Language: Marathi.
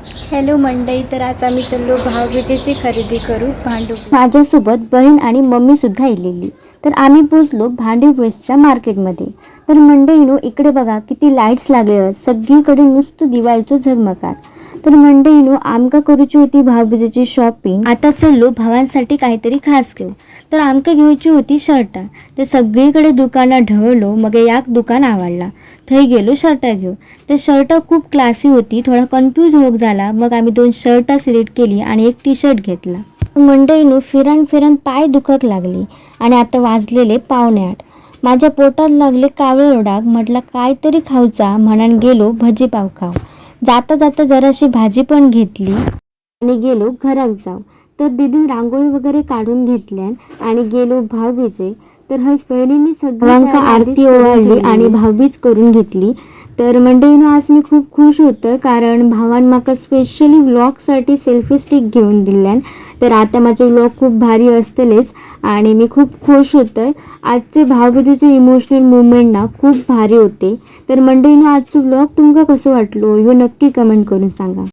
हॅलो मंडई, तर आज आम्ही चाललो भाऊबीजेची खरेदी करू भांडू. माझ्यासोबत बहीण आणि मम्मी सुद्धा येलेली. तर आम्ही पोचलो भांडी वेस्टच्या मार्केटमध्ये. तर मंडईनो इकडे बघा किती लाईट्स लागले आहेत, सगळीकडे नुसतं दिवाळीचं झगमगाट. तर मंडईनो आमका करूची होती भाऊबीजेची शॉपिंग. आता चललो भावांसाठी काहीतरी खास घेऊ. तर आमका घ्यायची होती शर्ट. तर सगळीकडे दुकानं ढवळलो, मग एक दुकान आवडला, थंय गेलो शर्ट घेऊ. ते शर्ट खूप क्लासी होती, थोडा कन्फ्यूज होत झाला. मग आम्ही 2 शर्ट सिलेक्ट केली आणि एक टी शर्ट घेतला. मंडईनो फिरण फिरण पाय दुखत लागले आणि आता वाजलेले 7:45. माझ्या पोटात लागले कावळे ओरडाक. म्हटलं काहीतरी खाऊचा म्हणून गेलो भजी पाव खाऊ. जाता जाता जराशी भाजी पण घेतली आणि गेलो घरात जाऊ. तर दीदीन रांगोळी वगैरे काढून घेतल्यान आणि गेलो भाऊबीजे. तर हस बहिणींनी सगळ्यांका आरती ओवाळली आणि भाऊबीज करून घेतली. तर मंडळीनं आज मी खूप खुश होतं, कारण भावान माका स्पेशली व्लॉगसाठी सेल्फी स्टिक घेऊन दिल्यान. तर आता माझे व्लॉग खूप भारी असतलेच आणि मी खूप खुश होतं. आजचे भाऊबीजेचे इमोशनल मुवमेंट ना खूप भारी होते. तर मंडळीनं आजचं व्लॉग तुमका कसं वाटलो ह्यो नक्की कमेंट करून सांगा.